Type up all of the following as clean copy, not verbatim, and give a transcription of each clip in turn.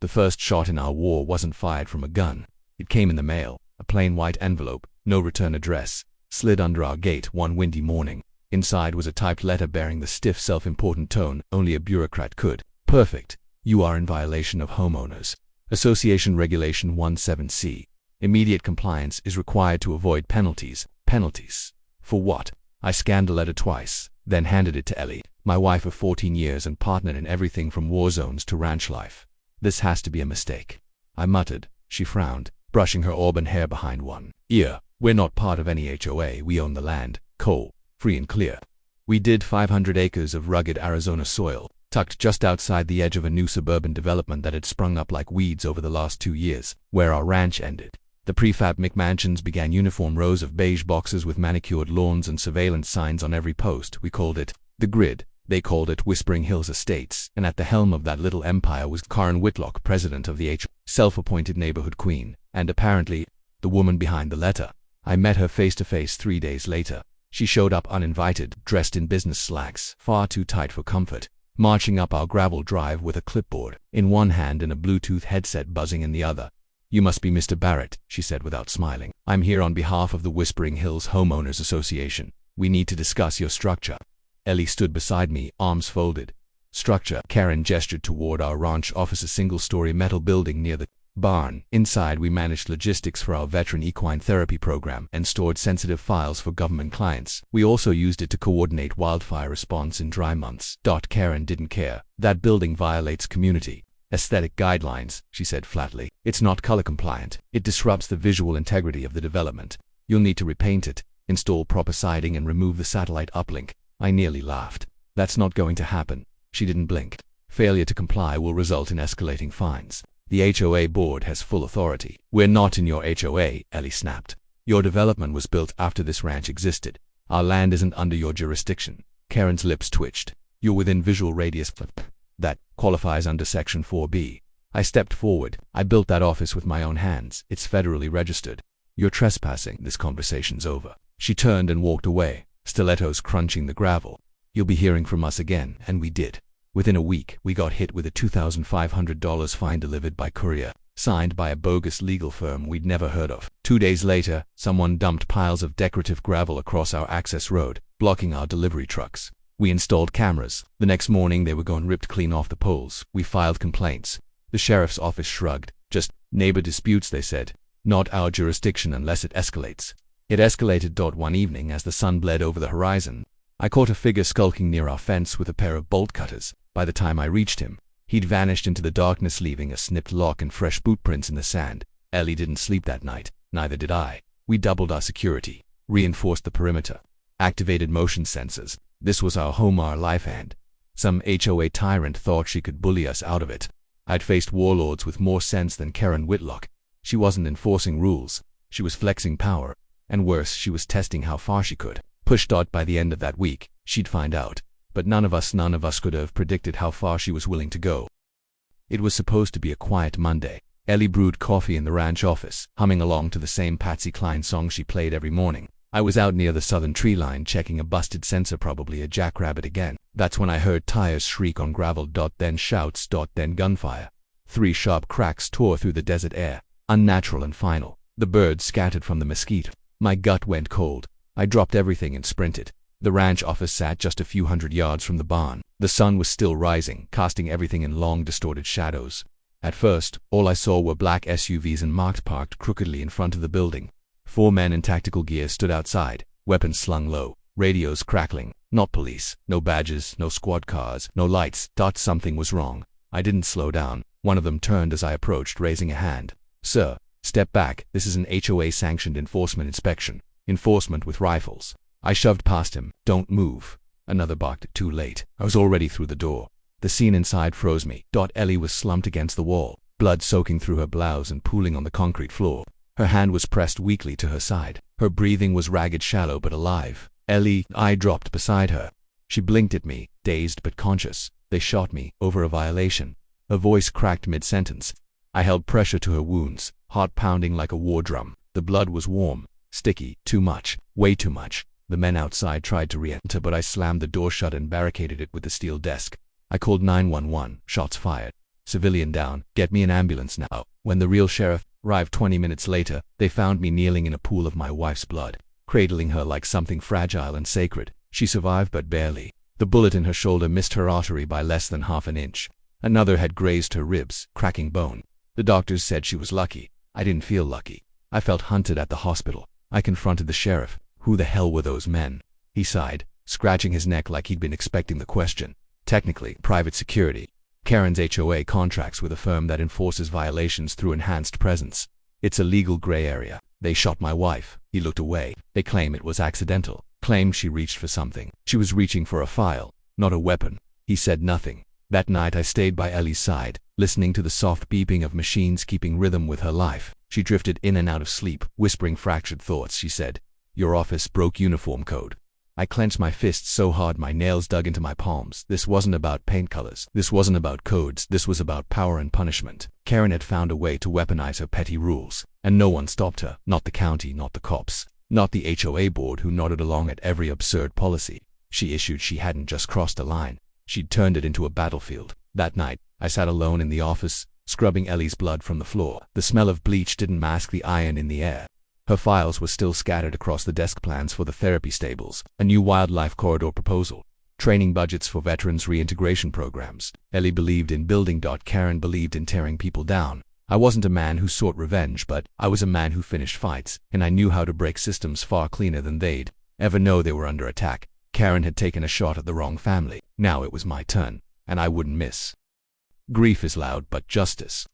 The first shot in our war wasn't fired from a gun. It came in the mail, a plain white envelope, no return address, slid under our gate one windy morning. Inside was a typed letter bearing the stiff, self-important tone only a bureaucrat could. Perfect. You are in violation of Homeowners Association Regulation 17C. Immediate compliance is required to avoid penalties. Penalties? For what? I scanned the letter twice, then handed it to Ellie, my wife of 14 years and partner in everything from war zones to ranch life. This has to be a mistake, I muttered. She frowned, brushing her auburn hair behind one ear. We're not part of any HOA. We own the land, coal, free and clear. We did 500 acres of rugged Arizona soil, tucked just outside the edge of a new suburban development that had sprung up like weeds over the last 2 years, where our ranch ended. The prefab McMansions began uniform rows of beige boxes with manicured lawns and surveillance signs on every post. We called it the grid. They called it Whispering Hills Estates, and at the helm of that little empire was Karen Whitlock, president of the self-appointed neighborhood queen, and apparently the woman behind the letter. I met her face to face 3 days later. She showed up uninvited, dressed in business slacks, far too tight for comfort, marching up our gravel drive with a clipboard in one hand and a Bluetooth headset buzzing in the other. You must be Mr. Barrett, she said without smiling. I'm here on behalf of the Whispering Hills Homeowners Association. We need to discuss your structure. Ellie stood beside me, arms folded. Structure. Karen gestured toward our ranch office, a single-story metal building near the barn. Inside, we managed logistics for our veteran equine therapy program and stored sensitive files for government clients. We also used it to coordinate wildfire response in dry months. Karen didn't care. That building violates community aesthetic guidelines, she said flatly. It's not color compliant. It disrupts the visual integrity of the development. You'll need to repaint it, install proper siding, and remove the satellite uplink. I nearly laughed. That's not going to happen. She didn't blink. Failure to comply will result in escalating fines. The HOA board has full authority. We're not in your HOA, Ellie snapped. Your development was built after this ranch existed. Our land isn't under your jurisdiction. Karen's lips twitched. You're within visual radius. That qualifies under Section 4B. I stepped forward. I built that office with my own hands. It's federally registered. You're trespassing. This conversation's over. She turned and walked away, stilettos crunching the gravel. You'll be hearing from us again, and we did. Within a week, we got hit with a $2,500 fine delivered by courier, signed by a bogus legal firm we'd never heard of. 2 days later, someone dumped piles of decorative gravel across our access road, blocking our delivery trucks. We installed cameras. The next morning, they were gone ripped clean off the poles. We filed complaints. The sheriff's office shrugged. Just neighbor disputes, they said. Not our jurisdiction unless it escalates. It escalated. One evening, as the sun bled over the horizon, I caught a figure skulking near our fence with a pair of bolt cutters. By the time I reached him, he'd vanished into the darkness, leaving a snipped lock and fresh boot prints in the sand. Ellie didn't sleep that night. Neither did I. We doubled our security, reinforced the perimeter, activated motion sensors. This was our home, our life, and some HOA tyrant thought she could bully us out of it. I'd faced warlords with more sense than Karen Whitlock. She wasn't enforcing rules. She was flexing power. And worse, she was testing how far she could push. By the end of that week, she'd find out. But none of us could have predicted how far she was willing to go. It was supposed to be a quiet Monday. Ellie brewed coffee in the ranch office, humming along to the same Patsy Cline song she played every morning. I was out near the southern tree line checking a busted sensor, probably a jackrabbit again. That's when I heard tires shriek on gravel. Then shouts. Then gunfire. 3 sharp cracks tore through the desert air, unnatural and final. The birds scattered from the mesquite. My gut went cold. I dropped everything and sprinted. The ranch office sat just a few hundred yards from the barn. The sun was still rising, casting everything in long, distorted shadows. At first, all I saw were black SUVs and marked parked crookedly in front of the building. 4 men in tactical gear stood outside, weapons slung low, radios crackling. Not police, no badges, no squad cars, no lights. Something was wrong. I didn't slow down. One of them turned as I approached, raising a hand. Sir, step back. This is an HOA-sanctioned enforcement inspection. Enforcement with rifles. I shoved past him. Don't move. Another barked. Too late. I was already through the door. The scene inside froze me. Ellie was slumped against the wall, blood soaking through her blouse and pooling on the concrete floor. Her hand was pressed weakly to her side. Her breathing was ragged, shallow but alive. Ellie, I dropped beside her. She blinked at me, dazed but conscious. They shot me over a violation. Her voice cracked mid-sentence. I held pressure to her wounds, heart pounding like a war drum. The blood was warm, sticky, too much, way too much. The men outside tried to re-enter, but I slammed the door shut and barricaded it with the steel desk. I called 911, shots fired. civilian down, get me an ambulance now. When the real sheriff arrived 20 minutes later, they found me kneeling in a pool of my wife's blood, cradling her like something fragile and sacred. She survived but barely. The bullet in her shoulder missed her artery by less than half an inch. Another had grazed her ribs, cracking bone. The doctors said she was lucky. I didn't feel lucky. I felt hunted at the hospital. I confronted the sheriff. Who the hell were those men? He sighed, scratching his neck like he'd been expecting the question. Technically, private security. Karen's HOA contracts with a firm that enforces violations through enhanced presence. It's a legal gray area. They shot my wife. He looked away. They claim it was accidental. Claimed she reached for something. She was reaching for a file, not a weapon. He said nothing. That night I stayed by Ellie's side, listening to the soft beeping of machines keeping rhythm with her life. She drifted in and out of sleep, whispering fractured thoughts. She said, "Your office broke uniform code." I clenched my fists so hard my nails dug into my palms. This wasn't about paint colors. This wasn't about codes. This was about power and punishment. Karen had found a way to weaponize her petty rules, and no one stopped her. Not the county, not the cops, not the HOA board who nodded along at every absurd policy she issued. She hadn't just crossed a line. She'd turned it into a battlefield. That night, I sat alone in the office, scrubbing Ellie's blood from the floor. The smell of bleach didn't mask the iron in the air. Her files were still scattered across the desk. Plans for the therapy stables, a new wildlife corridor proposal, training budgets for veterans reintegration programs. Ellie believed in building. Karen believed in tearing people down. I wasn't a man who sought revenge, but I was a man who finished fights, and I knew how to break systems far cleaner than they'd ever know they were under attack. Karen had taken a shot at the wrong family. Now it was my turn, and I wouldn't miss. Grief is loud, but justice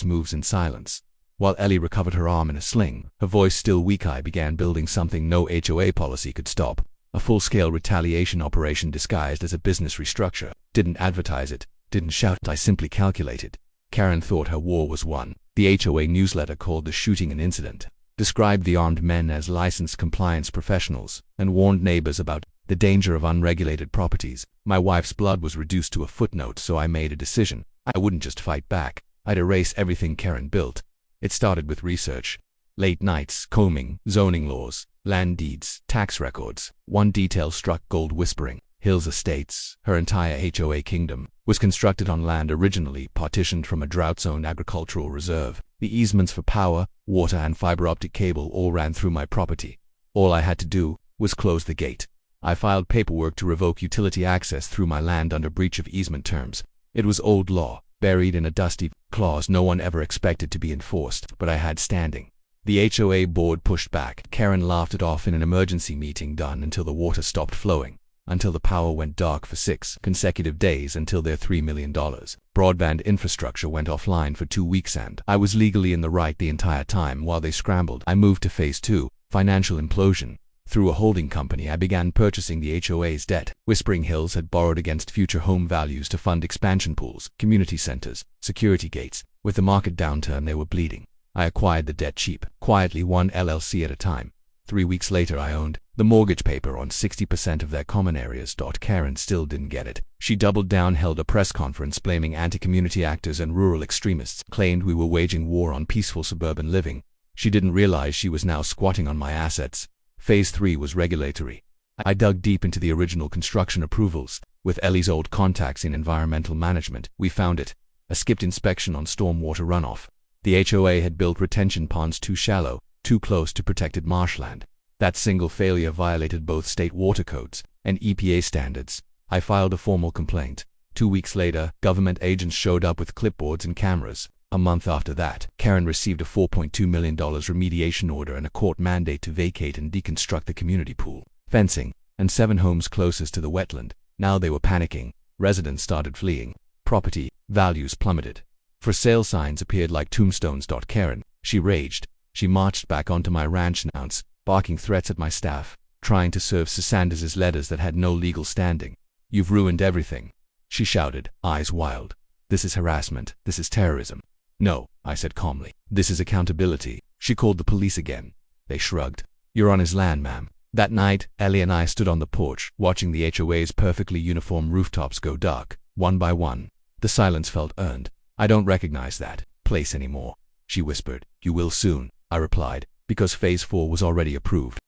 moves in silence. While Ellie recovered her arm in a sling, her voice still weak, I began building something no HOA policy could stop. A full-scale retaliation operation disguised as a business restructure. Didn't advertise it, didn't shout it, I simply calculated. Karen thought her war was won. The HOA newsletter called the shooting an incident, described the armed men as licensed compliance professionals, and warned neighbors about the danger of unregulated properties. My wife's blood was reduced to a footnote, so I made a decision. I wouldn't just fight back. I'd erase everything Karen built. It started with research. Late nights, combing, zoning laws, land deeds, tax records. One detail struck gold, whispering. Hills Estates, her entire HOA kingdom, was constructed on land originally partitioned from a drought-zoned agricultural reserve. The easements for power, water, and fiber optic cable all ran through my property. All I had to do was close the gate. I filed paperwork to revoke utility access through my land under breach of easement terms. It was old law, buried in a dusty clause no one ever expected to be enforced, but I had standing. The HOA board pushed back. Karen laughed it off in an emergency meeting. Done until the water stopped flowing, until the power went dark for 6 consecutive days, until their $3 million broadband infrastructure went offline for 2 weeks, and I was legally in the right the entire time while they scrambled. I moved to phase 2, financial implosion. Through a holding company, I began purchasing the HOA's debt. Whispering Hills had borrowed against future home values to fund expansion pools, community centers, security gates. With the market downturn, they were bleeding. I acquired the debt cheap, quietly, one LLC at a time. 3 weeks later, I owned the mortgage paper on 60% of their common areas. Karen still didn't get it. She doubled down, held a press conference blaming anti-community actors and rural extremists, claimed we were waging war on peaceful suburban living. She didn't realize she was now squatting on my assets. Phase 3 was regulatory. I dug deep into the original construction approvals. With Ellie's old contacts in environmental management, we found it. A skipped inspection on stormwater runoff. The HOA had built retention ponds too shallow, too close to protected marshland. That single failure violated both state water codes and EPA standards. I filed a formal complaint. 2 weeks later, government agents showed up with clipboards and cameras. A month after that, Karen received a $4.2 million remediation order and a court mandate to vacate and deconstruct the community pool, fencing, and 7 homes closest to the wetland. Now they were panicking. Residents started fleeing. Property values plummeted. For sale signs appeared like tombstones. Karen, she raged. She marched back onto my ranch, announced, barking threats at my staff, trying to serve Sanders' letters that had no legal standing. "You've ruined everything," she shouted, eyes wild. "This is harassment. This is terrorism." "No," I said calmly. "This is accountability." She called the police again. They shrugged. "You're on his land, ma'am." That night, Ellie and I stood on the porch, watching the HOA's perfectly uniform rooftops go dark, one by one. The silence felt earned. "I don't recognize that place anymore," she whispered. "You will soon," I replied, because Phase 4 was already approved.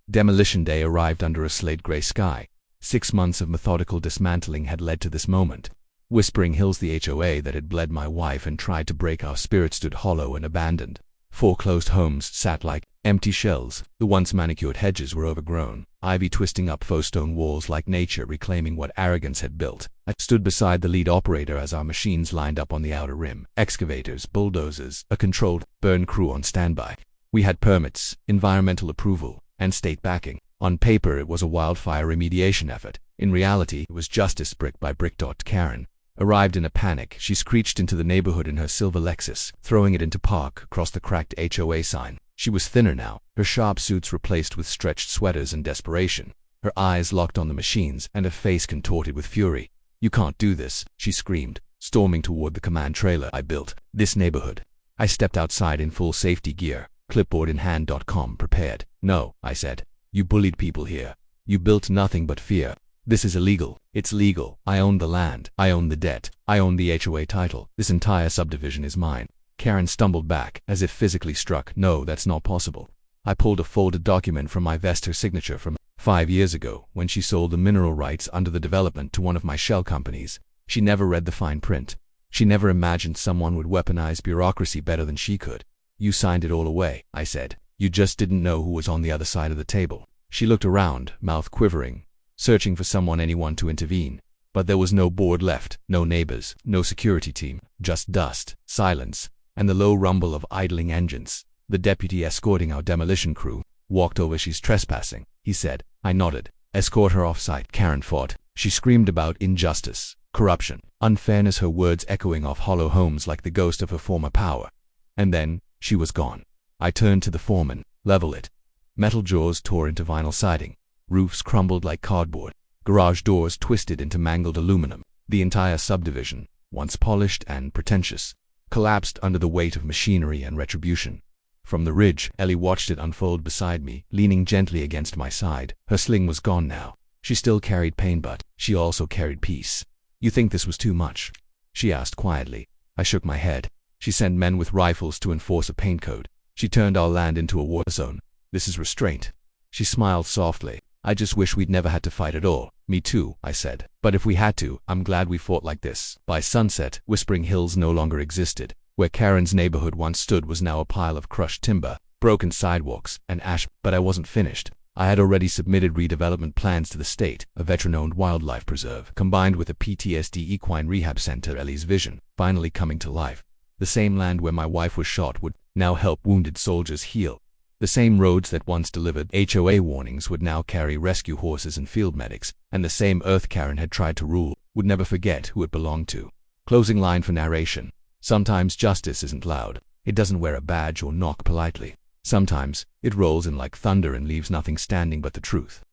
Demolition day arrived under a slate gray sky. 6 months of methodical dismantling had led to this moment. Whispering Hills. The HOA that had bled my wife and tried to break our spirit stood hollow and abandoned. Foreclosed homes sat like empty shells. The once manicured hedges were overgrown, ivy twisting up faux stone walls like nature reclaiming what arrogance had built. I stood beside the lead operator as our machines lined up on the outer rim. Excavators, bulldozers, a controlled burn crew on standby. We had permits, environmental approval, and state backing. On paper it was a wildfire remediation effort. In reality, it was justice brick by brick. Karen arrived in a panic. She screeched into the neighborhood in her silver Lexus, throwing it into park across the cracked HOA sign. She was thinner now, her sharp suits replaced with stretched sweaters in desperation. Her eyes locked on the machines, and her face contorted with fury. "You can't do this," she screamed, storming toward the command trailer. "I built this neighborhood." I stepped outside in full safety gear, clipboard in hand. Prepared. "No," I said. "You bullied people here. You built nothing but fear. This is illegal." "It's legal. I own the land. I own the debt. I own the HOA title. This entire subdivision is mine." Karen stumbled back, as if physically struck. "No, that's not possible." I pulled a folded document from my vest, her signature from 5 years ago, when she sold the mineral rights under the development to one of my shell companies. She never read the fine print. She never imagined someone would weaponize bureaucracy better than she could. "You signed it all away," I said. "You just didn't know who was on the other side of the table." She looked around, mouth quivering, searching for anyone to intervene. But there was no board left, no neighbors, no security team, just dust, silence, and the low rumble of idling engines. The deputy escorting our demolition crew walked over. "She's trespassing," he said. I nodded. "Escort her off-site," Karen fought. She screamed about injustice, corruption, unfairness, her words echoing off hollow homes like the ghost of her former power. And then, she was gone. I turned to the foreman. "Level it." Metal jaws tore into vinyl siding. Roofs crumbled like cardboard. Garage doors twisted into mangled aluminum. The entire subdivision, once polished and pretentious, collapsed under the weight of machinery and retribution. From the ridge, Ellie watched it unfold beside me, leaning gently against my side. Her sling was gone now. She still carried pain, but she also carried peace. "You think this was too much?" she asked quietly. I shook my head. "She sent men with rifles to enforce a paint code. She turned our land into a war zone. This is restraint." She smiled softly. "I just wish we'd never had to fight at all." "Me too," I said. "But if we had to, I'm glad we fought like this." By sunset, Whispering Hills no longer existed. Where Karen's neighborhood once stood was now a pile of crushed timber, broken sidewalks, and ash. But I wasn't finished. I had already submitted redevelopment plans to the state, a veteran-owned wildlife preserve, combined with a PTSD equine rehab center. Ellie's vision, finally coming to life. The same land where my wife was shot would now help wounded soldiers heal. The same roads that once delivered HOA warnings would now carry rescue horses and field medics, and the same earth Karen had tried to rule would never forget who it belonged to. Closing line for narration. Sometimes justice isn't loud. It doesn't wear a badge or knock politely. Sometimes it rolls in like thunder and leaves nothing standing but the truth.